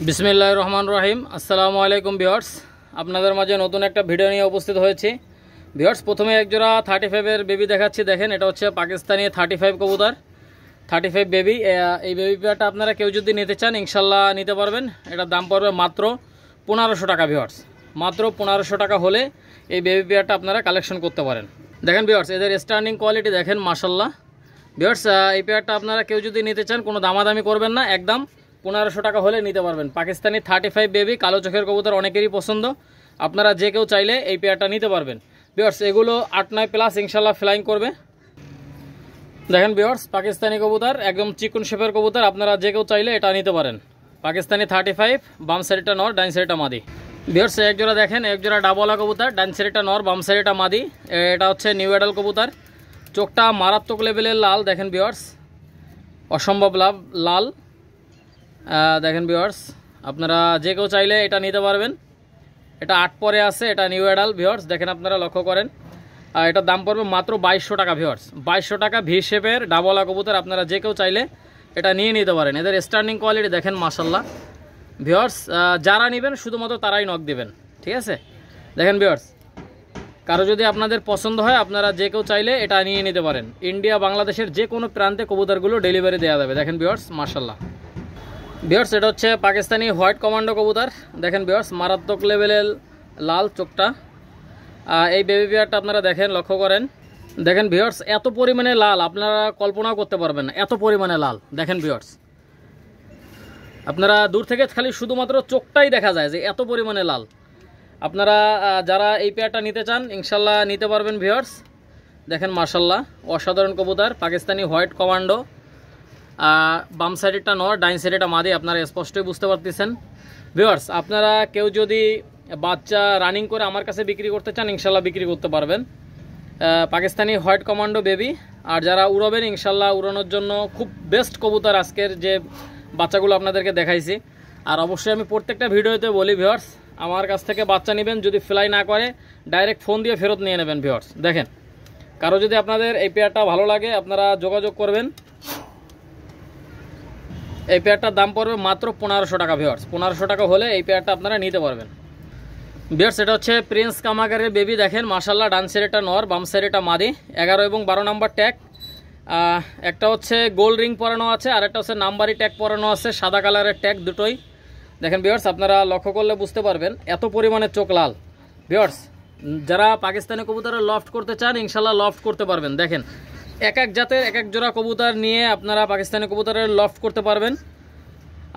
বিসমিল্লাহির রহমানির রহিম। আসসালামু আলাইকুম ভিউয়ার্স, আপনাদের মাঝে নতুন একটা ভিডিও নিয়ে উপস্থিত হয়েছি। ভিউয়ার্স, প্রথমে একজোড়া 35 বেবি দেখাচ্ছি। দেখেন, এটা হচ্ছে পাকিস্তানি 35 কবুতর, 35 বেবি। এই বেবি পেয়ারটা আপনারা কেউ যদি নিতে চান ইনশাল্লাহ নিতে পারবেন। এটার দাম পড়বে মাত্র 1500 টাকা। ভিউয়ার্স, মাত্র 1500 টাকা হলে এই বেবি পেয়ারটা আপনারা কালেকশন করতে পারেন। দেখেন ভিউয়ার্স, এদের স্ট্যান্ডিং কোয়ালিটি দেখেন, মাশাল্লাহ। ভিউয়ার্স, এই পেয়ারটা আপনারা কেউ যদি নিতে চান কোনো দামাদামি করবেন না, একদম 1500 টাকা হলে নিতে পারবেন। পাকিস্তানি 35 বেবি, কালো চোখের কবুতর অনেকেরই পছন্দ। আপনারা যে কেউ চাইলে এই পেয়ারটা নিতে পারবেন। ভিউয়ার্স, এগুলো 8-9 প্লাস ইনশাল্লাহ ফ্লাইং করবে। দেখেন ভিউয়ার্স, পাকিস্তানি কবুতর একদম চিকুন শেপের কবুতর, আপনারা যে কেউ চাইলে এটা নিতে পারেন। পাকিস্তানি 35, বাম সাইডটা নর, ডাইন সাইডটা মাদি। ভিউয়ার্স, একজোড়া দেখেন, একজোড়া ডাবলা কবুতর, ডাইন সাইডটা নর, বাম সাইডটা মাদি। এটা হচ্ছে নিউ অ্যাডাল কবুতর। চোখটা মারাত্মক লেভেলের লাল। দেখেন ভিউয়ার্স, অসম্ভব লাল। দেখেন ভিউয়ার্স, আপনারা যে কেউ চাইলে এটা নিতে পারবেন। এটা 8 পরে আছে, এটা নিউ অ্যাডাল। ভিউয়ার্স দেখেন, আপনারা লক্ষ্য করেন, এটার দাম পড়বে মাত্র 2200 টাকা। ভিউয়ার্স, 2200 টাকা ভি শেপের ডাবলা কবুতর, আপনারা যে কেউ চাইলে এটা নিয়ে নিতে পারেন। এদের স্ট্যান্ডিং কোয়ালিটি দেখেন, মাশাল্লাহ। ভিউয়ার্স, যারা নেবেন শুধুমাত্র তারাই নক দিবেন, ঠিক আছে? দেখেন ভিউয়ার্স, কারো যদি আপনাদের পছন্দ হয় আপনারা যে কেউ চাইলে এটা নিয়ে নিতে পারেন। ইন্ডিয়া বাংলাদেশের যে কোনো প্রান্তে কবুতরগুলো ডেলিভারি দেওয়া যাবে। দেখেন ভিউয়ার্স, মাশাল্লাহ। ভিউয়ার্স, এটা হচ্ছে পাকিস্তানি হোয়াইট কমান্ডো কবুতর। দেখেন ভিউয়ার্স, মারাত্মক লেভেলের লাল চোখটা। এই বেবি পেয়ারটা আপনারা দেখেন, লক্ষ্য করেন। দেখেন ভিউয়ার্স, এত পরিমাণে লাল আপনারা কল্পনাও করতে পারবেন না, এত পরিমাণে লাল। দেখেন ভিউয়ার্স, আপনারা দূর থেকে খালি শুধুমাত্র চোখটাই দেখা যায় যে এত পরিমাণে লাল। আপনারা যারা এই পেয়ারটা নিতে চান ইনশাল্লাহ নিতে পারবেন। ভিউয়ার্স দেখেন, মাশাল্লাহ, অসাধারণ কবুতর, পাকিস্তানি হোয়াইট কমান্ডো। বাম সাইডেরটা নর, ডাইন সাইডেরটা মাদি, আপনারা স্পষ্টই বুঝতে পারতেছেন। ভিউয়ার্স, আপনারা কেউ যদি বাচ্চা রানিং করে আমার কাছে বিক্রি করতে চান ইনশাল্লাহ বিক্রি করতে পারবেন। Pakistani white commando baby. আর যারা উড়াবেন ইনশাল্লাহ উড়ানোর জন্য খুব বেস্ট কবুতর আজকের যে বাচ্চাগুলো আপনাদেরকে দেখাইছি। আর অবশ্যই আমি প্রত্যেকটা ভিডিওতে বলি ভিউয়ার্স, আমার কাছ থেকে বাচ্চা নেবেন, যদি ফ্লাই না করে ডাইরেক্ট ফোন দিয়ে ফেরত নিয়ে নেবেন। ভিউয়ার্স দেখেন, কারো যদি আপনাদের এই পেয়ারটা ভালো লাগে আপনারা যোগাযোগ করবেন। এই পেয়ারটার দাম পড়বে মাত্র 1500 টাকা। ভিউয়ার্স, 1500 টাকা হলে এই পেয়ারটা আপনারা নিতে পারবেন। ভিউয়ার্স, এটা হচ্ছে প্রিন্স কামাগারের বেবি। দেখেন মাশাল্লাহ, ডান সাইডেরটা নর, বাম সাইডেরটা মাদি। 11 এবং 12 নাম্বার ট্যাগ। একটা হচ্ছে গোল্ড রিং পরানো আছে, আর একটা হচ্ছে নাম্বারি ট্যাগ পরানো আছে, সাদা কালারের ট্যাগ দুটোই। দেখেন ভিউয়ার্স, আপনারা লক্ষ্য করলে বুঝতে পারবেন এত পরিমাণে চোখ লাল। ভিউয়ার্স, যারা পাকিস্তানি কবুতরের লফট করতে চান ইনশাল্লাহ লফট করতে পারবেন। দেখেন, এক এক জাতের এক এক জোড়া কবুতর নিয়ে আপনারা পাকিস্তানি কবুতরের লফট করতে পারবেন।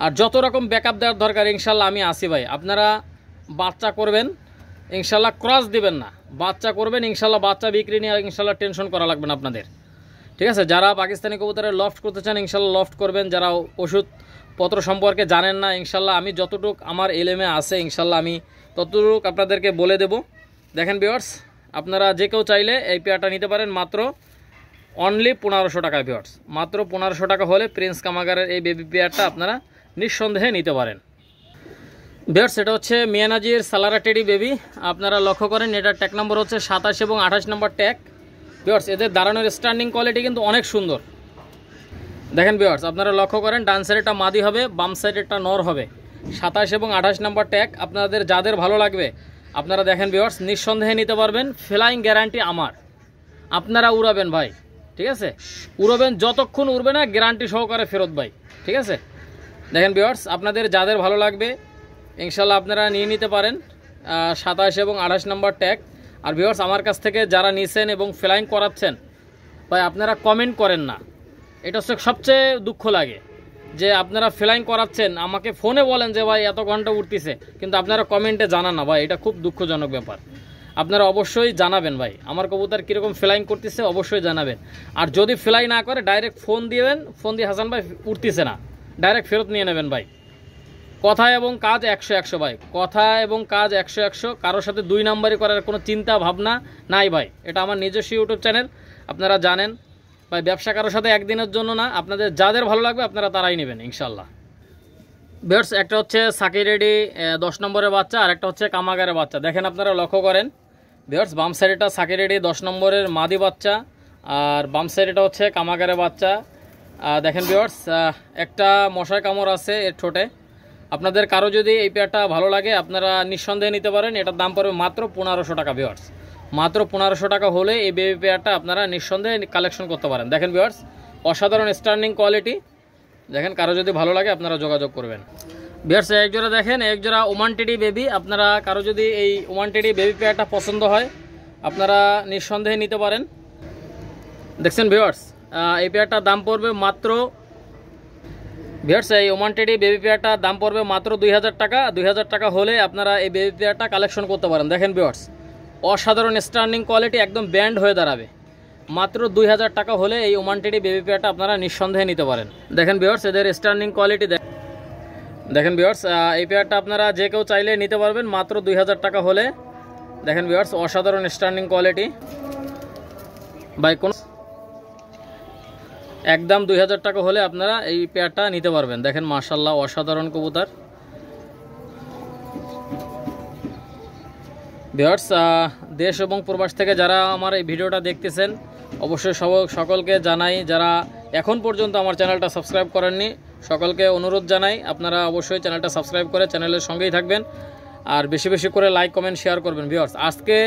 আর যত রকম ব্যাকআপ দেওয়ার দরকার ইনশাল্লাহ আমি আসি ভাই। আপনারা বাচ্চা করবেন ইনশাল্লাহ, ক্রস দিবেন না, বাচ্চা করবেন ইনশাল্লাহ। বাচ্চা বিক্রি নিয়ে ইনশাল্লাহ টেনশন করা লাগবে না আপনাদের, ঠিক আছে? যারা পাকিস্তানি কবুতরের লফট করতে চান ইনশাল্লাহ লফট করবেন। যারা ওষুধপত্র সম্পর্কে জানেন না ইনশাল্লাহ আমি যতটুক আমার এলেমে আছে ইনশাল্লাহ আমি ততটুক আপনাদেরকে বলে দেব। দেখেন ভিউয়ার্স, আপনারা যে কেউ চাইলে এই পেয়ারটা নিতে পারেন মাত্র অনলি 1500 টাকায়। ভিউয়ার্স, মাত্র 1500 টাকা হলে প্রিন্স কামাগারের এই বেবি পেয়ারটা আপনারা নিঃসন্দেহে নিতে পারেন। ভিউয়ার্স, এটা হচ্ছে মিয়ানাজির সালারা টেডি বেবি। আপনারা লক্ষ্য করেন, এটার ট্যাগ নম্বর হচ্ছে 27 এবং 28 নম্বর ট্যাগ। ভিউয়ার্স, এদের দাঁড়ানোর স্ট্যান্ডিং কোয়ালিটি কিন্তু অনেক সুন্দর। দেখেন ভিউয়ার্স, আপনারা লক্ষ্য করেন, ডান সাইডেরটা মাদি হবে, বাম সাইডেরটা নর হবে। 27 এবং 28 নম্বর ট্যাগ। আপনাদের যাদের ভালো লাগবে আপনারা দেখেন ভিউয়ার্স, নিঃসন্দেহে নিতে পারবেন। ফ্লাইং গ্যারান্টি আমার, আপনারা উড়াবেন ভাই, ঠিক আছে? উড়াবেন, যতক্ষণ উড়বে না গ্যারান্টি সহকারে ফেরত ভাই, ঠিক আছে? দেখেন ভিউয়ার্স, আপনাদের যাদের ভালো লাগবে ইনশাল্লাহ আপনারা নিয়ে নিতে পারেন। 27 এবং 28 নম্বর ট্যাগ। আর ভিউয়ার্স, আমার কাছ থেকে যারা নিছেন এবং ফ্লাইং করাচ্ছেন ভাই, আপনারা কমেন্ট করেন না। এটা হচ্ছে সবচেয়ে দুঃখ লাগে যে আপনারা ফ্লাইং করাচ্ছেন, আমাকে ফোনে বলেন যে ভাই এত ঘন্টা উঠতেছে, কিন্তু আপনারা কমেন্টে জানান না ভাই। এটা খুব দুঃখজনক ব্যাপার। আপনারা অবশ্যই জানাবেন ভাই, আমার কবুতর কীরকম ফ্লাইং করতেছে অবশ্যই জানাবেন। আর যদি ফ্লাই না করে ডাইরেক্ট ফোন দিবেন, ফোন দিয়ে হাসান ভাই উঠতেছে না, ডাইরেক্ট ফেরত নিয়ে নেবেন ভাই। কথা এবং কাজ 100 ভাই, কথা এবং কাজ 100। কারোর সাথে 2 নাম্বারই করার কোনো চিন্তা ভাবনা নাই ভাই। এটা আমার নিজস্ব ইউটিউব চ্যানেল, আপনারা জানেন ভাই। ব্যবসা কারোর সাথে একদিনের জন্য না, আপনাদের যাদের ভালো লাগবে আপনারা তারাই নেবেন ইনশাল্লাহ। ভিউয়ার্স, একটা হচ্ছে সাকি রেডি 10 নম্বরের বাচ্চা, আর একটা হচ্ছে কামাগারের বাচ্চা। দেখেন আপনারা লক্ষ্য করেন ভিউয়ার্স, বাম সাইডেটা সাকি রেডি 10 নম্বরের মাদি বাচ্চা, আর বাম সাইডেটা হচ্ছে কামাগারের বাচ্চা। দেখেন ভিউয়ার্স, একটা মশার কামড় আছে এর ঠোঁটে। আপনাদের কারো যদি এই পেয়ারটা ভালো লাগে আপনারা নিঃসন্দেহে নিতে পারেন। এটার দাম পড়বে মাত্র 1500 টাকা ভিউয়ার্স। মাত্র 1500 টাকা হলে এই বেবি পেয়ারটা আপনারা নিঃসন্দেহে কালেকশন করতে পারেন। দেখেন ভিউয়ার্স, অসাধারণ স্টার্নিং কোয়ালিটি। দেখেন, কারো যদি ভালো লাগে আপনারা যোগাযোগ করবেন। ভিউয়ার্স, এক জোড়া দেখেন, এক জোড়া ওমান টেডি বেবি। আপনারা কারো যদি এই ওমান টেডি বেবি পেয়ারটা পছন্দ হয় আপনারা নিঃসন্দেহে নিতে পারেন। দেখছেন ভিউয়ার্স, এই পেয়ারটার দাম পড়বে মাত্র, ভিউয়ার্স এই ওমান টেডি বেবি পেয়ারটার দাম পড়বে মাত্র 2000 টাকা। 2000 টাকা হলে আপনারা এই বেবি পেয়ারটা কালেকশন করতে পারেন। দেখেন ভিউয়ার্স, অসাধারণ স্টার্নিং কোয়ালিটি, একদম ব্যান্ড হয়ে দাঁড়াবে। মাত্র 2000 টাকা হলে এই ওমান টেডি বেবি পেয়ারটা আপনারা নিঃসন্দেহে নিতে পারেন। দেখেন ভিউয়ার্স, এদের স্টার্নিং কোয়ালিটি দেখেন ভিউয়ার্স, এই পেয়ারটা আপনারা যে কেউ চাইলে নিতে পারবেন মাত্র 2000 টাকা হলে। দেখেন ভিউয়ার্স, অসাধারণ স্টার্নিং কোয়ালিটি বাই কোন একদম 2000 টাকা হলে আপনারা এই পেয়ারটা নিতে পারবেন। দেখেন মাশাআল্লাহ, অসাধারণ কবুতর। ভিউয়ার্স, দেশ এবং প্রবাস থেকে যারা আমার এই ভিডিওটা দেখতেছেন অবশ্যই সকলকে জানাই, যারা এখন পর্যন্ত আমার চ্যানেলটা সাবস্ক্রাইব করেননি সকলকে অনুরোধ জানাই আপনারা অবশ্যই চ্যানেলটা সাবস্ক্রাইব করে চ্যানেলের সঙ্গেই থাকবেন আর বেশি বেশি করে লাইক কমেন্ট শেয়ার করবেন। ভিউয়ার্স, আজকে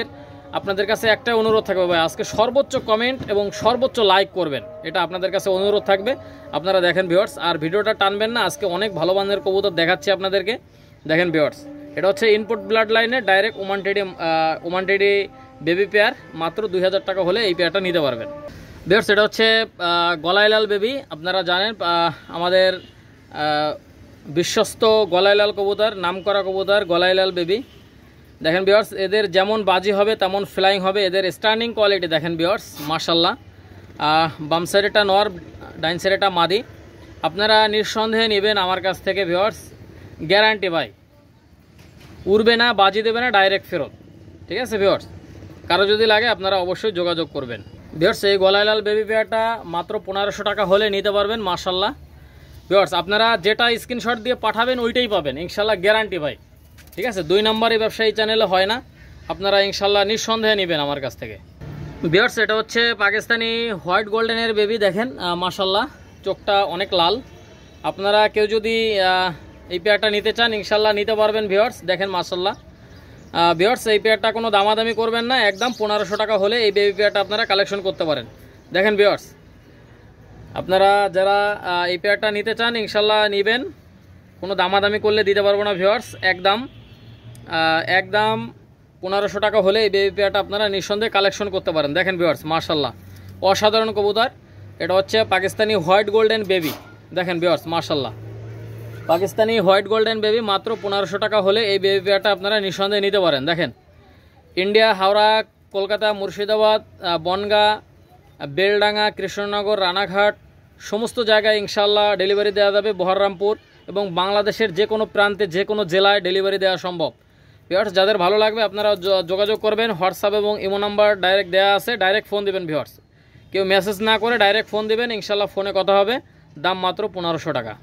আপনাদের কাছে একটা অনুরোধ থাকবে ভাই, আজকে সর্বোচ্চ কমেন্ট এবং সর্বোচ্চ লাইক করবেন, এটা আপনাদের কাছে অনুরোধ থাকবে। আপনারা দেখেন ভিউয়ার্স, আর ভিডিওটা টানবেন না, আজকে অনেক ভালো মানের কবুতর দেখাচ্ছি আপনাদেরকে। দেখেন ভিউয়ার্স, এটা হচ্ছে ইনপুট ব্লাড লাইনের direct Oman teddy baby pair. মাত্র 2000 টাকা হলে এই পেয়ারটা নিতে পারবেন। ভিউয়ার্স, এটা হচ্ছে গলাইলাল বেবি। আপনারা জানেন আমাদের বিশ্বস্ত গলাইলাল কবুতর, নামকরা কবুতর গলাইলাল বেবি। দেখেন ভিউয়ার্স, এদের যেমন বাজি হবে তেমন ফ্লাইং হবে। এদের স্টার্নিং কোয়ালিটি দেখেন ভিউয়ার্স, মাশাআল্লাহ। বাম সাইডেটা নর, ডাইন সাইডেটা মাদি। আপনারা নিঃসন্দেহে নেবেন আমার কাছ থেকে ভিউয়ার্স, গ্যারান্টি ভাই, উড়বে না, বাজি দেবে না, ডাইরেক্ট ফেরত। ঠিক আছে ভিউয়ার্স, কারো যদি লাগে আপনারা অবশ্যই যোগাযোগ করবেন। ভিউয়ার্স, এই গলাইলাল বেবি পেয়ারটা মাত্র 1500 টাকা হলে নিতে পারবেন। মাশাআল্লাহ ভিউয়ার্স, আপনারা যেটা স্ক্রিনশট দিয়ে পাঠাবেন ওইটাই পাবেন ইনশাল্লাহ, গ্যারান্টি ভাই। ঠিক আছে, 2 নম্বরই ব্যবসায়ী চ্যানেলে হয় না, আপনারা ইনশাল্লাহ নিঃসন্দেহে নেবেন আমার কাছ থেকে। ভিউয়ার্স, এটা হচ্ছে পাকিস্তানি হোয়াইট গোল্ডেনের বেবি। দেখেন মাশাআল্লাহ, চোখটা অনেক লাল। আপনারা কেউ যদি এই পেয়ারটা নিতে চান ইনশাল্লাহ নিতে পারবেন ভিউয়ার্স। দেখেন মাশাআল্লাহ ভিউয়ার্স, এই পেয়ারটা কোনো দামাদামি করবেন না, একদম 1500 টাকা হলে এই বেবি পেয়ারটা আপনারা কালেকশন করতে পারেন। দেখেন ভিউয়ার্স, আপনারা যারা এই পেয়ারটা নিতে চান ইনশাল্লাহ নেবেন, কোনো দামাদামি করলে দিতে পারবো না ভিউয়ার্স। একদম 1500 টাকা হলে এই বেবি পেয়ারটা আপনারা নিঃসন্দেহে কালেকশন করতে পারেন। দেখেন ভিউয়ার্স, মাশাআল্লাহ, অসাধারণ কবুতর। এটা হচ্ছে পাকিস্তানি হোয়াইট গোল্ডেন বেবি। দেখেন ভিউয়ার্স, মাশাআল্লাহ, পাকিস্তানি হোয়াইট গোল্ডেন বেবি। মাত্র 1500 টাকা হলে এই বেবি পেয়ারটা আপনারা নিঃসন্দেহে নিতে পারেন। দেখেন, ইন্ডিয়া, হাওড়া, কলকাতা, মুর্শিদাবাদ, বনগাঁ, বেলডাঙ্গা, কৃষ্ণনগর, রানাঘাট সমস্ত জায়গায় ইনশাল্লাহ ডেলিভারি দেওয়া যাবে। বহরমপুর এবং বাংলাদেশের যে কোনো প্রান্তে যে কোনো জেলায় ডেলিভারি দেওয়া সম্ভব। ভিউয়ার্স, যাদের ভালো লাগবে আপনারা যোগাযোগ করবেন। হোয়াটসঅ্যাপ এবং ইমো নাম্বার ডাইরেক্ট দেওয়া আছে, ডাইরেক্ট ফোন দেবেন ভিউয়ার্স। কেউ মেসেজ না করে ডাইরেক্ট ফোন দেবেন, ইনশাল্লাহ ফোনে কথা হবে। দাম মাত্র 1500 টাকা।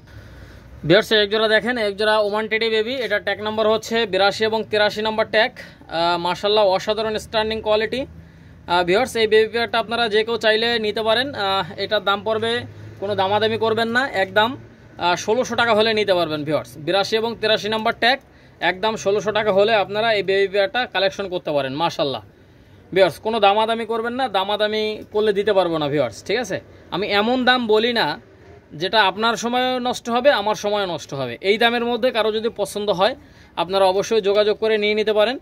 ভিউয়ার্স, এক জোড়া দেখেন, এক জোড়া ওমান টেডি বেবি। এটা ট্যাগ নাম্বার হচ্ছে 82 এবং 83 নম্বর ট্যাগ। মাশাআল্লাহ, অসাধারণ স্টার্নিং কোয়ালিটি। ভিউয়ার্স, এই বেবি পেয়ারটা আপনারা যে কেউ চাইলে নিতে পারেন। এটার দাম পড়বে, কোনো দামাদামি করবেন না, একদম 1600 টাকা হলে নিতে পারবেন ভিউয়ার্স। 82 এবং 83 নম্বর ট্যাগ, একদম 1600 টাকা হলে আপনারা এই বেবি পেয়ারটা কালেকশন করতে পারেন। মাশাআল্লাহ ভিউয়ার্স, কোনো দামাদামি করবেন না, দামাদামি করলে দিতে পারবো না ভিউয়ার্স। ঠিক আছে, আমি এমন দাম বলি না যেটা আপনার সময় নষ্ট হবে, আমার সময় নষ্ট হবে। এই দামের মধ্যে কারো যদি পছন্দ হয় আপনারা অবশ্যই যোগাযোগ করে নিয়ে নিতে পারেন।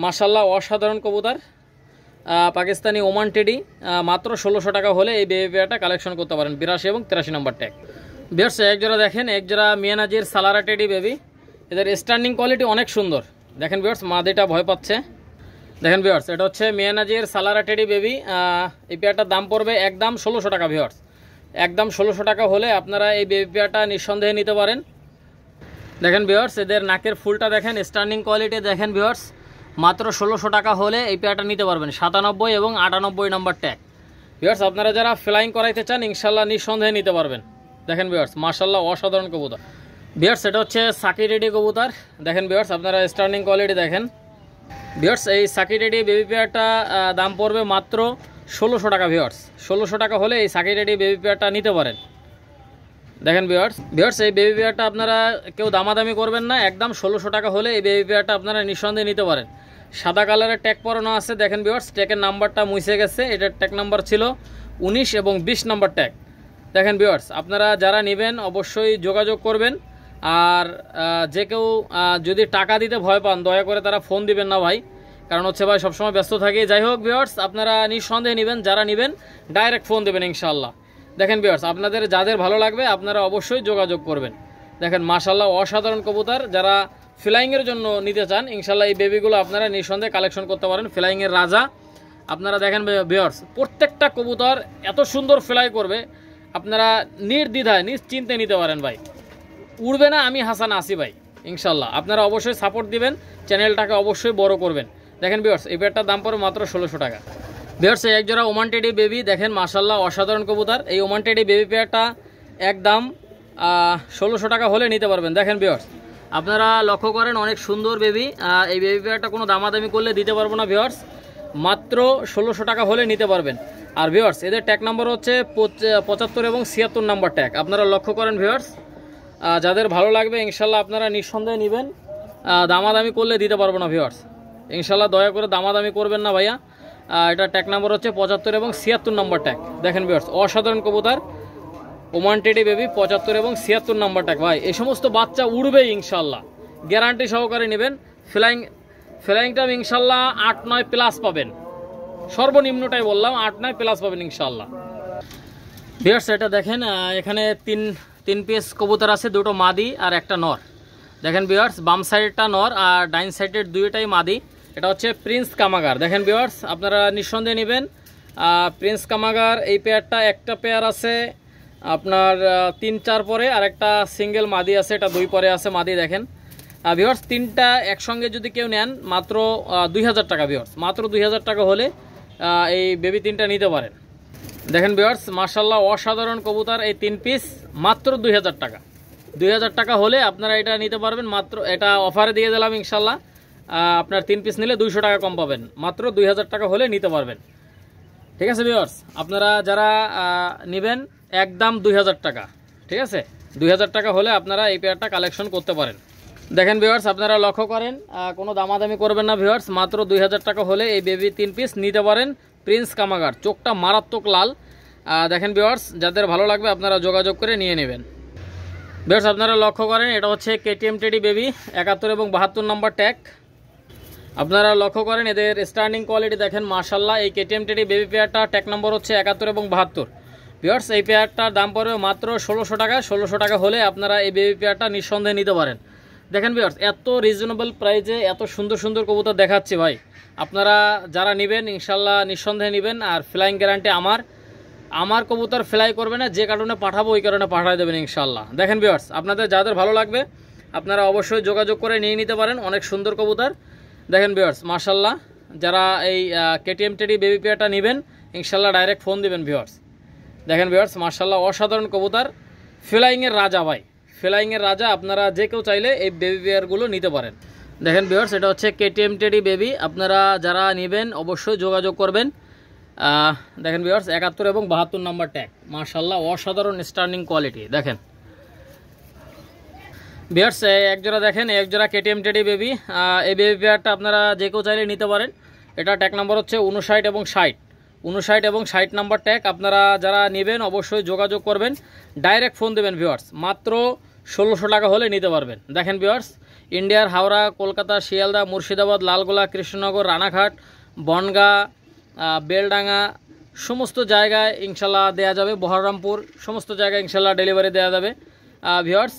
মাশাআল্লাহ, অসাধারণ কবুতর পাকিস্তানি ওমান টেডি। মাত্র 1600 টাকা হলে এই বেবি পেয়ারটা কালেকশন করতে পারেন। 82 এবং 83 নম্বর ট্যাগ। ভিউয়ার্স, এক জোড়া দেখেন, এক জোড়া মিয়ানাজির সালারা টেডি বেবি। এদের স্টার্নিং কোয়ালিটি অনেক সুন্দর। দেখেন ভিউয়ার্স, মাদিটা ভয় পাচ্ছে। দেখেন ভিউয়ার্স, এটা হচ্ছে মিয়ানাজির সালারা টেডি বেবি। এই পেয়ারটার দাম পড়বে একদম 1600 টাকা ভিউয়ার্স। একদম 1600 টাকা হলে আপনারা এই বেবি পেয়ারটা নিঃসন্দেহে নিতে পারেন। দেখেন ভিউয়ার্স, এদের নাকের ফুলটা দেখেন, স্টার্নিং কোয়ালিটি দেখেন ভিউয়ার্স। মাত্র 1600 টাকা হলে এই পেয়ারটা নিতে পারবেন। 97 এবং 98 নম্বর ট্যাগ। ভিউয়ার্স, আপনারা যারা ফ্লাইং করাইতে চান ইনশাল্লাহ নিঃসন্দেহে নিতে পারবেন। দেখেন ভিউয়ার্স, মাশাআল্লাহ, অসাধারণ কবুতর। ভিউয়ার্স, এটা হচ্ছে সাকি রেডি কবুতর। দেখেন ভিউয়ার্স, আপনারা স্টার্নিং কোয়ালিটি দেখেন। ভিউয়ার্স, এই সাকি রেডি বেবি পেয়ারটা দাম পড়বে মাত্র 1600 টাকা ভিউয়ার্স। 1600 টাকা হলে এই সাকি রেডি বেবি পেয়ারটা নিতে পারেন। দেখেন ভিউয়ার্স এই বেবি পেয়ারটা আপনারা কেউ দামাদামি করবেন না, একদম 1600 টাকা হলে এই বেবি পেয়ারটা আপনারা নিঃসন্দেহে নিতে পারেন। সাদা কালারের ট্যাগ পরানো আছে, দেখেন ভিউয়ার্স ট্যাগের নাম্বারটা মুছে গেছে, এটার ট্যাগ নাম্বার ছিল 19 এবং 20 নাম্বার ট্যাগ। দেখেন ভিউয়ার্স আপনারা যারা নেবেন অবশ্যই যোগাযোগ করবেন। আর যে কেউ যদি টাকা দিতে ভয় পান দয়া করে তারা ফোন দিবেন না ভাই, কারণ হচ্ছে ভাই সবসময় ব্যস্ত থাকি। যাই হোক ভিউয়ার্স আপনারা নিঃসন্দেহে নেবেন, যারা নেবেন ডাইরেক্ট ফোন দেবেন ইনশাআল্লাহ। দেখেন ভিউয়ার্স আপনাদের যাদের ভালো লাগবে আপনারা অবশ্যই যোগাযোগ করবেন। দেখেন মাশাআল্লাহ অসাধারণ কবুতর, যারা ফ্লাইংয়ের জন্য নিতে চান ইনশাআল্লাহ এই বেবিগুলো আপনারা নিঃসন্দেহে কালেকশন করতে পারেন। ফ্লাইংয়ের রাজা আপনারা দেখেন ভিউয়ার্স, প্রত্যেকটা কবুতর এত সুন্দর ফ্লাই করবে, আপনারা নির্দ্বিধায় নিশ্চিন্তে নিতে পারেন ভাই। উড়বে না, আমি হাসান আসি ভাই ইনশাআল্লাহ। আপনারা অবশ্যই সাপোর্ট দিবেন, চ্যানেলটাকে অবশ্যই বড় করবেন। দেখেন ভিউয়ার্স এই পেয়ারটার দাম পড়ে মাত্র 1600 টাকা। ভিউয়ার্স এই একজোড়া ওমান টেডি বেবি, দেখেন মাশাআল্লাহ অসাধারণ কবুতর। এই ওমান টেডি বেবি পেয়ারটা একদম 1600 টাকা হলে নিতে পারবেন। দেখেন ভিউয়ার্স আপনারা লক্ষ্য করেন অনেক সুন্দর বেবি, এই বেবি পেয়ারটা কোনো দামাদামি করলে দিতে পারবো না ভিউয়ার্স, মাত্র 1600 টাকা হলে নিতে পারবেন। আর ভিউয়ার্স এদের ট্যাগ নাম্বার হচ্ছে 75 এবং 76 নাম্বার ট্যাগ। আপনারা লক্ষ্য করেন ভিউয়ার্স, যাদের ভালো লাগবে ইনশাল্লাহ আপনারা নিঃসন্দেহে নেবেন, দামাদামি করলে দিতে পারবো না ভিউয়ার্স ইনশাল্লাহ। দয়া করে দামাদামি করবেন না ভাইয়া। এটা ট্যাগ নাম্বার হচ্ছে 75 এবং 76 নাম্বার ট্যাগ। দেখেন ভিউয়ার্স অসাধারণ কবুতর ওমান টেডি বেবি 75 এবং 76 নাম্বার ট্যাগ। ভাই এই সমস্ত বাচ্চা উড়বেই ইনশাল্লাহ, গ্যারান্টি সহকারে নেবেন। ফ্লাইং টাইম ইনশাল্লাহ 8-9 প্লাস পাবেন, সর্বনিম্নটাই বললাম 8-9 প্লাস পাবেন ইনশাল্লাহ। ভিউয়ার্স এটা দেখেন এখানে তিন পিস কবুতর আছে, দুটো মাদি আর একটা নর। দেখেন ভিউয়ার্স বাম সাইডটা নর আর ডাইন সাইডের দুইটাই মাদি। এটা হচ্ছে প্রিন্স কামাগার। দেখেন ভিউয়ার্স আপনারা নিঃসন্দেহে নেবেন প্রিন্স কামাগার। এই পেয়ারটা একটা পেয়ার আছে আপনার 3-4 পরে, আর একটা সিঙ্গেল মাদি আছে, এটা 2 পরে আছে মাদি। দেখেন ভিউয়ার্স তিনটা একসঙ্গে যদি কেউ নেন মাত্র 2000 টাকা ভিউয়ার্স, মাত্র 2000 টাকা হলে এই বেবি তিনটা নিতে পারেন। দেখেন ভিউয়ার্স মাশাআল্লাহ অসাধারণ কবুতর, এই 3 পিস মাত্র 2000 টাকা। 2000 টাকা হলে আপনারা এটা নিতে পারবেন, মাত্র এটা অফারে দিয়ে দিলাম ইনশাল্লাহ। আপনার 3 পিস নিলে 200 টাকা কম পাবেন, মাত্র 2000 টাকা হলে নিতে পারবেন। ঠিক আছে ভিউয়ার্স আপনারা যারা নেবেন একদম 2000 টাকা, ঠিক আছে 2000 টাকা হলে আপনারা এই পেয়ারটা কালেকশন করতে পারেন। দেখেন ভিউয়ার্স আপনারা লক্ষ্য করেন কোনো দামাদামি করবেন না ভিউয়ার্স, মাত্র 2000 টাকা হলে এই বেবি 3 পিস নিতে পারেন। প্রিন্স কামাগার, চোখটা মারাত্মক লাল। দেখেন ভিউয়ার্স যাদের ভালো লাগবে আপনারা যোগাযোগ করে নিয়ে নেবেন। ভিউয়ার্স আপনারা লক্ষ্য করেন এটা হচ্ছে কেটিএম টেডি বেবি 71 এবং 72 নম্বর ট্যাগ। আপনারা লক্ষ্য করেন এদের স্ট্যান্ডিং কোয়ালিটি দেখেন মাশাআল্লাহ। এই কেটিএম টেডি বেবি পেয়ারটা ট্যাগ নম্বর হচ্ছে 71 এবং 72। ভিউয়ার্স এই পেয়ারটার দাম পড়বে মাত্র 1600 টাকা। 1600 টাকা হলে আপনারা এই বেবি পেয়ারটা নিঃসন্দেহে নিতে পারেন। দেখেন ভিউয়ার্স এত রিজনেবল প্রাইসে এত সুন্দর সুন্দর কবুতর দেখাচ্ছি ভাই, আপনারা যারা নেবেন ইনশাল্লাহ নিঃসন্দেহে নেবেন। আর ফ্লাইং গ্যারান্টি আমার কবুতর ফ্লাই করবে না, যে কারণে পাঠাবো ওই কারণে পাঠিয়ে দেবেন ইনশাল্লাহ। দেখেন ভিউয়ার্স আপনাদের যাদের ভালো লাগবে আপনারা অবশ্যই যোগাযোগ করে নিয়ে নিতে পারেন, অনেক সুন্দর কবুতর। দেখেন ভিউয়ার্স মাশাআল্লাহ যারা এই কেটিএম টেডি বেবি পেয়ারটা নেবেন ইনশাল্লাহ ডাইরেক্ট ফোন দিবেন ভিউয়ার্স। দেখেন ভিউয়ার্স মাশাআল্লাহ অসাধারণ কবুতর, ফ্লাইংয়ের রাজা ভাই, ফ্লাইংয়ের রাজা। আপনারা যে কেউ চাইলে এই বেবি পেয়ারগুলো নিতে পারেন। দেখেন ভিউয়ার্স এটা হচ্ছে কেটিএম টেডি বেবি, আপনারা যারা নেবেন অবশ্যই যোগাযোগ করবেন। দেখেন ভিউয়ার্স 71 এবং 72 নম্বর ট্যাগ, মাশাআল্লাহ অসাধারণ স্ট্যান্ডিং কোয়ালিটি। দেখেন ভিউয়ার্স একজোড়া দেখেন একজোড়া কেটিএম টেডি বেবি, এই বেবি পেয়ারটা আপনারা যে কেউ চাইলে নিতে পারেন। এটা ট্যাগ নাম্বার হচ্ছে 59 এবং 60, 59 এবং 60 নাম্বার ট্যাগ। আপনারা যারা নেবেন অবশ্যই যোগাযোগ করবেন, ডাইরেক্ট ফোন দেবেন ভিউয়ার্স, মাত্র 1600 টাকা হলে নিতে পারবেন। দেখেন ভিউয়ার্স ইন্ডিয়ার হাওড়া, কলকাতা, শিয়ালদা, মুর্শিদাবাদ, লালগোলা, কৃষ্ণনগর, রানাঘাট, বনগাঁ, বেলডাঙ্গা সমস্ত জায়গায় ইনশাল্লাহ দেয়া যাবে, বহরমপুর সমস্ত জায়গায় ইনশাল্লাহ ডেলিভারি দেওয়া যাবে ভিউয়ার্স।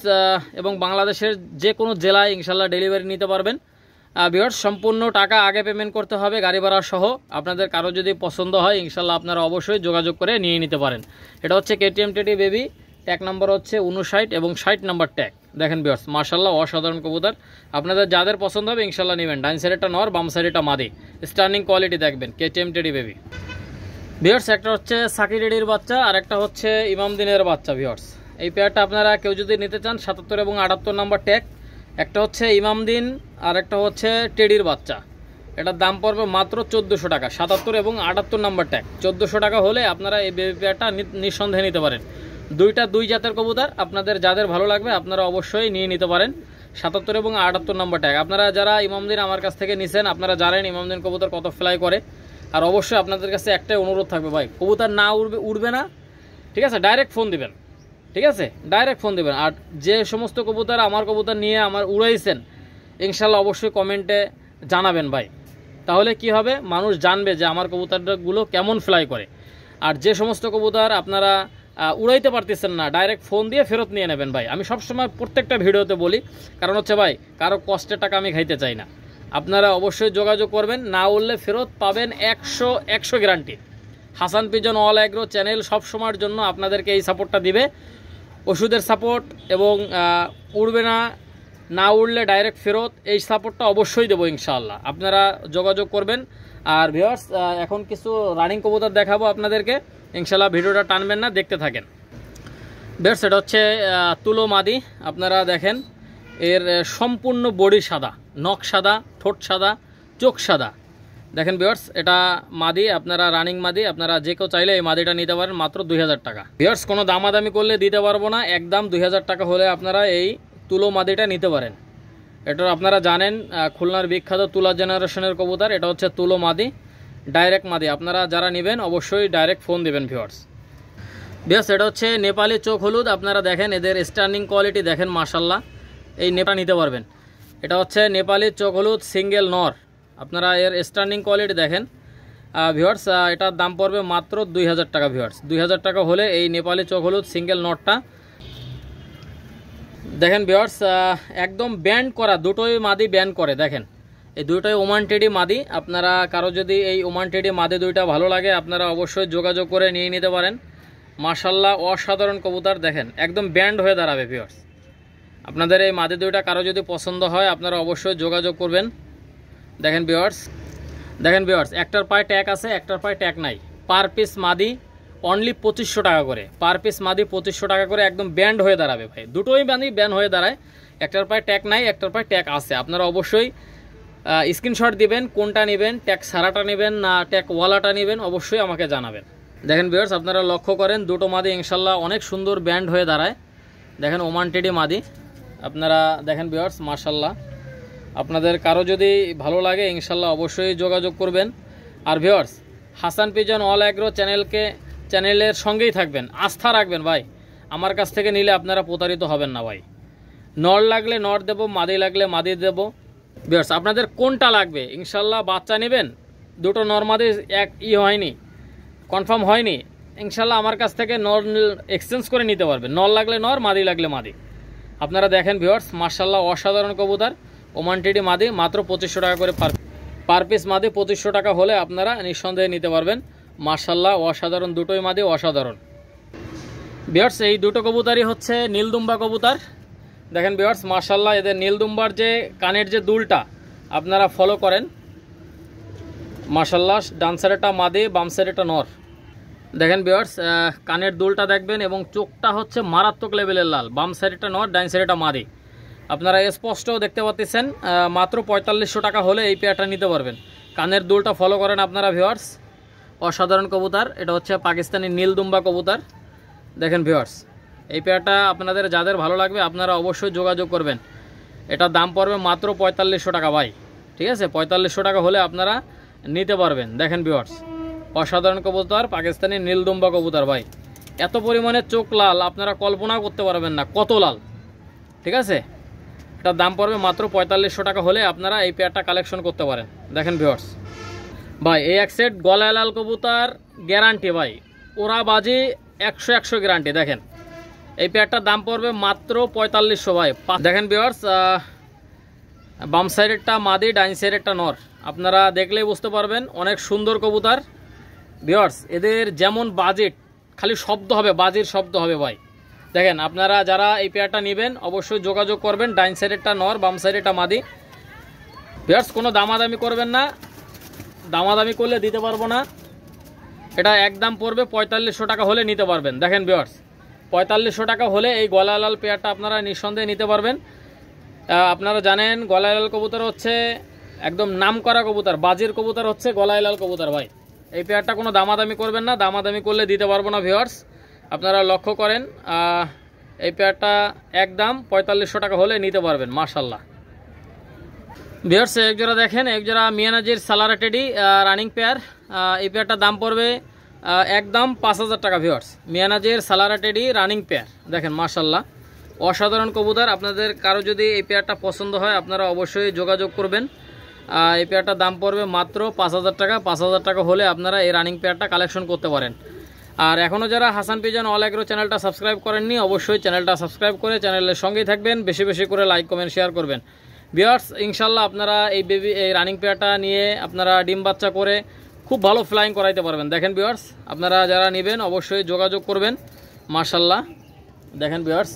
এবং বাংলাদেশের যে কোনো জেলায় ইনশাল্লাহ ডেলিভারি নিতে পারবেন ভিউয়ার্স। সম্পূর্ণ টাকা আগে পেমেন্ট করতে হবে গাড়ি ভাড়া সহ। আপনাদের কারো যদি পছন্দ হয় ইনশাল্লাহ আপনারা অবশ্যই যোগাযোগ করে নিয়ে নিতে পারেন। এটা হচ্ছে KTM teddy baby, tag number হচ্ছে 59 এবং 60 নাম্বার ট্যাগ। দেখেন ভিউয়ার্স মাশাআল্লাহ অসাধারণ কবুতর, আপনাদের যাদের পছন্দ হবে ইনশাল্লাহ নেবেন। ডাইন সাইডেটা নর, বাম সাইডেটা মাদি, স্ট্যান্ডিং কোয়ালিটি দেখবেন কেটিএম টেডি বেবি। ভিউয়ার্স একটা হচ্ছে সাকি রেডির বাচ্চা আর একটা হচ্ছে ইমামদিনের বাচ্চা ভিউয়ার্স। এই পেয়ারটা আপনারা কেউ যদি নিতে চান 77 এবং 78 নাম্বার ট্যাগ। একটা হচ্ছে ইমামদিন আর একটা হচ্ছে টেডির বাচ্চা। এটার দাম পড়বে মাত্র 1400 টাকা। 77 এবং 78 নাম্বার ট্যাগ 1400 টাকা হলে আপনারা এই বেবি পেয়ারটা নিঃসন্দেহে নিতে পারেন। দুইটা দুই জাতের কবুতর, আপনাদের যাদের ভালো লাগবে আপনারা অবশ্যই নিয়ে নিতে পারেন। 77 এবং 78 নম্বর ট্যাগ। আপনারা যারা ইমামদিন আমার কাছ থেকে নিছেন আপনারা জানেন ইমামদিন কবুতর কত ফ্লাই করে। আর অবশ্যই আপনাদের কাছে একটাই অনুরোধ থাকবে ভাই, কবুতর না উড়বে না, ঠিক আছে, ডাইরেক্ট ফোন দিবেন, ঠিক আছে, ডাইরেক্ট ফোন দিবেন। আর যে সমস্ত কবুতর আমার কবুতর নিয়ে আমার উড়াইছেন ইনশাল্লাহ অবশ্যই কমেন্টে জানাবেন ভাই, তাহলে কি হবে, মানুষ জানবে যে আমার কবুতরগুলো কেমন ফ্লাই করে। আর যে সমস্ত কবুতর আপনারা উড়াইতে পারতেছেন না ডাইরেক্ট ফোন দিয়ে ফেরত নিয়ে নেবেন ভাই। আমি সবসময় প্রত্যেকটা ভিডিওতে বলি, কারণ হচ্ছে ভাই কারো কষ্টের টাকা আমি খাইতে চাই না। আপনারা অবশ্যই যোগাযোগ করবেন, না উড়লে ফেরত পাবেন 100 guarantee. Hasan pigeon all agro channel সবসময়ের জন্য আপনাদেরকে এই সাপোর্টটা দিবে, ওষুধের সাপোর্ট এবং উড়বে না, না উড়লে ডাইরেক্ট ফেরত, এই সাপোর্টটা অবশ্যই দেবো ইনশাআল্লাহ। আপনারা যোগাযোগ করবেন। আর ভিউয়ার্স এখন কিছু রানিং কবুতর দেখাবো আপনাদেরকে, ইনশাআল্লাহ ভিডিওটা টানবেন না, দেখতে থাকেন। ভিউয়ার্স এটা হচ্ছে তুলো মাদি, আপনারা দেখেন এর সম্পূর্ণ বডি সাদা, নখ সাদা, ঠোঁট সাদা, চোখ সাদা। দেখেন ভিউয়ার্স এটা মাদি, আপনারা রানিং মাদি, আপনারা যে কেউ চাইলে এই মাদিটা নিতে পারেন মাত্র 2000 টাকা। ভিউয়ার্স কোনো দামাদামি করলে দিতে পারবো না, একদম 2000 টাকা হলে আপনারা এই তুলো মাদিটা নিতে পারেন। এটা আপনারা জানেন খুলনার বিখ্যাত তুলা জেনারেশনের কবুতর, এটা হচ্ছে তুলো মাদি, ডাইরেক্ট মাদি। আপনারা যারা নেবেন অবশ্যই ডাইরেক্ট ফোন দেবেন ভিউয়ার্স। এটা হচ্ছে নেপালি চোখ হলুদ, আপনারা দেখেন এদের স্ট্যান্ডিং কোয়ালিটি দেখেন মাশাল্লাহ, এই নেপা নিতে পারবেন। এটা হচ্ছে নেপালি চোখ হলুদ সিঙ্গেল নর, আপনারা এর স্ট্যান্ডিং কোয়ালিটি দেখেন ভিউয়ার্স। এটার দাম পড়বে মাত্র 2000 টাকা ভিউয়ার্স। 2000 টাকা হলে এই নেপালি চোখ হলুদ সিঙ্গেল নরটা দেখেন ভিউয়ার্স, একদম ব্যান্ড করা, দুটোই মাদি ব্যান্ড করে। দেখেন এই দুটোই ওমান টেডি মাদি। আপনারা কারো যদি এই ওমান টেডি মাদি দুইটা ভালো লাগে আপনারা অবশ্যই যোগাযোগ করে নিয়ে নিতে পারেন। মাশাল্লাহ অসাধারণ কবুতর, দেখেন একদম ব্যান্ড হয়ে দাঁড়াবে ভিউয়ার্স। আপনাদের এই মাদি দুইটা কারো যদি পছন্দ হয় আপনারা অবশ্যই যোগাযোগ করবেন। দেখেন ভিউয়ার্স একটার পায়ে ট্যাগ আছে, একটার পায়ে ট্যাগ নাই। পার পিস মাদি অনলি 2500 টাকা করে, পার পিস মাদি 2500 টাকা করে, একদম ব্যান্ড হয়ে দাঁড়াবে ভাই। দুটোই মাদি ব্যান্ড হয়ে দাঁড়ায়, একটার পায়ে ট্যাগ নাই, একটার পায়ে ট্যাগ আছে। আপনারা অবশ্যই স্ক্রিনশট দিবেন কোনটা নেবেন, ট্যাগ সারাটা নেবেন না ট্যাগ ওয়ালাটা নেবেন, অবশ্যই আমাকে জানাবেন। দেখেন ভিউয়ার্স আপনারা লক্ষ্য করেন দুটো মাদি ইনশাল্লাহ অনেক সুন্দর ব্যান্ড হয়ে দাঁড়ায়। দেখেন ওমান টেডি মাদি, আপনারা দেখেন ভিউয়ার্স মাশাল্লাহ। আপনাদের কারো যদি ভালো লাগে ইনশাল্লাহ অবশ্যই যোগাযোগ করবেন। আর viewers Hasan pigeon all agro চ্যানেলের সঙ্গেই থাকবেন, আস্থা রাখবেন ভাই। আমার কাছ থেকে নিলে আপনারা প্রতারিত হবেন না ভাই। নর লাগলে নর দেব, মাদি লাগলে মাদি দেব। ভিউয়ার্স আপনাদের কোনটা লাগবে ইনশাল্লাহ, বাচ্চা নেবেন দুটো নর মাদি এক হয়নি, কনফার্ম হয়নি, ইনশাল্লাহ আমার কাছ থেকে নর এক্সচেঞ্জ করে নিতে পারবেন। নর লাগলে নর, মাদি লাগলে মাদি। আপনারা দেখেন ভিউয়ার্স মাশাল্লাহ অসাধারণ কবুতর, ওমান টেডি মাদি মাত্র 2500 টাকা করে পার পিস মাদি। 2500 টাকা হলে আপনারা নিঃসন্দেহে নিতে পারবেন। মাশাল্লাহ অসাধারণ দুটোই মাদি, অসাধারণ। ভিউয়ার্স এই দুটো কবুতরই হচ্ছে নীলদুম্বা কবুতর। দেখেন ভিউয়ার্স মাশাল্লাহ এদের নীলদুম্বার যে কানের যে দুলটা আপনারা ফলো করেন মাশাল্লাহ, ডান সাইডেটা মাদি বাম সাইডেটা নর। দেখেন ভিউয়ার্স কানের দুলটা দেখবেন এবং চোখটা হচ্ছে মারাত্মক লেভেলের লাল, বাম সাইডেটা নর ডান সাইডেটা মাদি। আপনারা স্পষ্টও দেখতে পাচ্ছেন। মাত্র 4500 টাকা হলে এই পেয়ারটা নিতে পারবেন। কানের দুলটা ফলো করেন আপনারা ভিউয়ার্স, অসাধারণ কবুতর। এটা হচ্ছে পাকিস্তানি নীলদুম্বা কবুতর। দেখেন ভিউয়ার্স এই পেয়ারটা আপনাদের যাদের ভালো লাগবে আপনারা অবশ্যই যোগাযোগ করবেন। এটার দাম পড়বে মাত্র 4500 টাকা ভাই, ঠিক আছে। 4500 টাকা হলে আপনারা নিতে পারবেন। দেখেন ভিউয়ার্স অসাধারণ কবুতর, পাকিস্তানি নীলদুম্বা কবুতর ভাই। এত পরিমাণে চোখ লাল আপনারা কল্পনা করতে পারবেন না কত লাল, ঠিক আছে। এটার দাম পড়বে মাত্র 4500 টাকা হলে আপনারা এই পেয়ারটা কালেকশন করতে পারেন। দেখেন ভিউয়ার্স ভাই এই এক সেট গলায় লাল কবুতর গ্যারান্টি ভাই, ওরা বাজি 100 গ্যারান্টি। দেখেন এই পেয়ারটার দাম পড়বে মাত্র 4500 ভাই। দেখেন ভিউয়ার্স বাম সাইডেরটা মাদি ডাইন সাইডেরটা নর, আপনারা দেখলেই বুঝতে পারবেন অনেক সুন্দর কবুতর। ভিউয়ার্স এদের যেমন বাজেট খালি শব্দ হবে, বাজির শব্দ হবে ভাই। দেখেন আপনারা যারা এই পেয়ারটা নেবেন অবশ্যই যোগাযোগ করবেন। ডাইন সাইডেরটা নর বাম সাইডেরটা মাদি। ভিউয়ার্স কোনো দামাদামি করবেন না, দামাদামি করলে দিতে পারবো না। এটা একদম পড়বে 4500 টাকা হলে নিতে পারবেন। দেখেন ভিউয়ার্স 4500 টাকা হলে এই গলায় লাল পেয়ারটা আপনারা নিঃসন্দেহে নিতে পারবেন। আপনারা জানেন গলায় লাল কবুতর হচ্ছে একদম নাম করা কবুতর, বাজির কবুতর হচ্ছে গলায় লাল কবুতর ভাই। এই পেয়ারটা কোনো দামাদামি করবেন না, দামাদামি করলে দিতে পারবো না ভিউয়ার্স। আপনারা লক্ষ্য করেন এই পেয়ারটা একদম 4500 টাকা হলে নিতে পারবেন মাশাল্লাহ। ভিউয়ার্স এক জোড়া দেখেন, এক জোড়া মিয়ানাজির সালারা টেডি রানিং পেয়ার। এই পেয়ারটার দাম পড়বে একদম 5000 টাকা। ভিউয়ার্স মিয়ানাজির সালারা টেডি রানিং পেয়ার দেখেন মাশাল্লাহ, অসাধারণ কবুতর। আপনাদের কারো যদি এই পেয়ারটা পছন্দ হয় আপনারা অবশ্যই যোগাযোগ করবেন। এই পেয়ারটার দাম পড়বে মাত্র 5000 টাকা। 5000 টাকা হলে আপনারা এই রানিং পেয়ারটা কালেকশন করতে পারেন। আর এখনও যারা হাসান পিজন অল এগ্রো চ্যানেলটা সাবস্ক্রাইব করেননি অবশ্যই চ্যানেলটা সাবস্ক্রাইব করে চ্যানেলের সঙ্গেই থাকবেন, বেশি বেশি করে লাইক কমেন্ট শেয়ার করবেন। ভিউয়ার্স ইনশাল্লাহ আপনারা এই রানিং পেয়ারটা নিয়ে আপনারা ডিম বাচ্চা করে খুব ভালো ফ্লাইং করাইতে পারবেন। দেখেন ভিউয়ার্স আপনারা যারা নেবেন অবশ্যই যোগাযোগ করবেন মাশাল্লাহ। দেখেন ভিউয়ার্স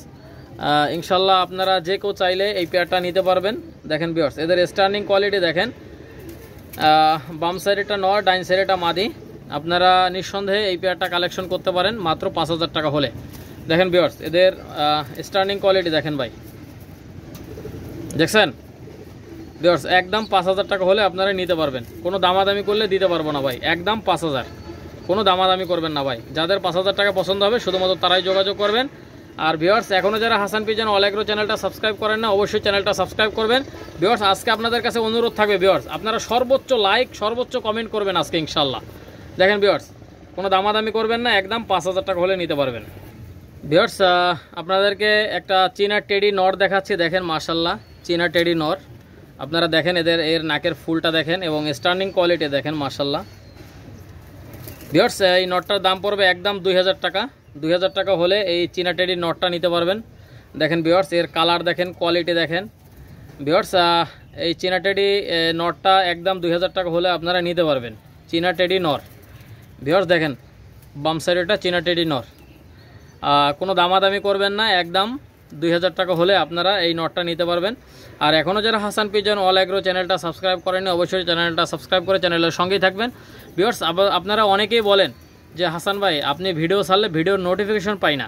ইনশাল্লাহ আপনারা যে কেউ চাইলে এই পেয়ারটা নিতে পারবেন। দেখেন ভিউয়ার্স এদের স্টার্নিং কোয়ালিটি দেখেন, বাম সাইডেটা নর, ডাইন সাইডেটা মাদি। আপনারা নিঃসন্দেহে এই পেয়ারটা কালেকশন করতে পারেন মাত্র 5000 টাকা হলে। দেখেন ভিউয়ার্স এদের স্টার্নিং কোয়ালিটি দেখেন ভাই, দেখছেন ভিউয়ার্স একদম 5000 টাকা হলে আপনারা নিতে পারবেন। কোনো দামাদামি করলে দিতে পারবো না ভাই, একদম 5000, কোনো দামাদামি করবেন না ভাই। যাদের 5000 টাকা পছন্দ হবে শুধুমাত্র তারাই যোগাযোগ করবেন। আর ভিউয়ার্স এখনও যারা হাসান পিজন অল এগ্রো চ্যানেলটা সাবস্ক্রাইব করেন না অবশ্যই চ্যানেলটা সাবস্ক্রাইব করবেন। ভিউয়ার্স আজকে আপনাদের কাছে অনুরোধ থাকবে ভিউয়ার্স আপনারা সর্বোচ্চ লাইক সর্বোচ্চ কমেন্ট করবেন আজকে ইনশাল্লাহ। দেখেন ভিউয়ার্স কোনো দামাদামি করবেন না, একদম 5000 টাকা হলে নিতে পারবেন। ভিউয়ার্স আপনাদেরকে একটা চীনা টেডি নর দেখাচ্ছি। দেখেন মাশাল্লাহ চীনা টেডি নর, আপনারা দেখেন এর নাকের ফুলটা দেখেন এবং স্টার্নিং কোয়ালিটি দেখেন মাশাল্লাহ। ভিউয়ার্স এই নটটার দাম পড়বে একদম 2000 টাকা। 2000 টাকা হলে এই চীনা টেডি নটটা নিতে পারবেন। দেখেন ভিউয়ার্স এর কালার দেখেন, কোয়ালিটি দেখেন। ভিউয়ার্স এই চীনা টেডি নটটা একদম 2000 টাকা হলে আপনারা নিতে পারবেন। চীনা টেডি নর ভিউয়ার্স দেখেন বাম সাইডেটা চীনা টেডি নর, কোনো দামাদামি করবেন না, একদম 2000 টাকা হলে আপনারা এই নটটা নিতে পারবেন। আর এখনও যারা হাসান পিজন অল এগ্রো চ্যানেলটা সাবস্ক্রাইব করেননি অবশ্যই চ্যানেলটা সাবস্ক্রাইব করে চ্যানেলের সঙ্গেই থাকবেন। ভিউয়ার্স আপনারা অনেকেই বলেন যে হাসান ভাই আপনি ভিডিও ছাড়লে ভিডিওর নোটিফিকেশন পাই না।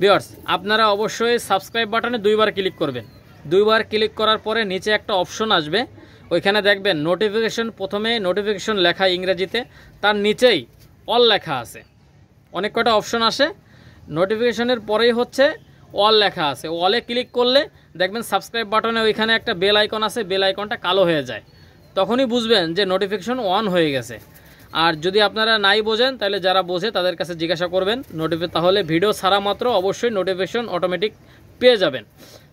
ভিউয়ার্স আপনারা অবশ্যই সাবস্ক্রাইব বাটনে 2বার ক্লিক করবেন। 2বার ক্লিক করার পরে নিচে একটা অপশন আসবে, ওইখানে দেখবেন নোটিফিকেশন, প্রথমে নোটিফিকেশন লেখা ইংরেজিতে, তার নিচেই অল লেখা আছে। অনেক কটা অপশন আসে, নোটিফিকেশনের পরেই হচ্ছে অল লেখা আছে। অলে ক্লিক করলে দেখবেন সাবস্ক্রাইব বাটনে ওইখানে একটা বেল আইকন আছে, বেল আইকনটা কালো হয়ে যায়, তখনই বুঝবেন যে নোটিফিকেশন অন হয়ে গেছে। আর যদি আপনারা নাই বোঝেন তাহলে যারা বোঝে তাদের কাছে জিজ্ঞাসা করবেন তাহলে ভিডিও ছাড়া মাত্র অবশ্যই নোটিফিকেশন অটোমেটিক পেয়ে যাবেন।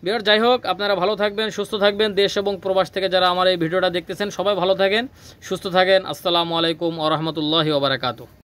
ভিউয়ার্স যাই হোক আপনারা ভালো থাকবেন, সুস্থ থাকবেন। দেশ এবং প্রবাস থেকে যারা আমার এই ভিডিওটা দেখতেছেন সবাই ভালো থাকেন, সুস্থ থাকেন। আসসালামু আলাইকুম ওয়া রাহমাতুল্লাহি ওয়া বারাকাতুহু।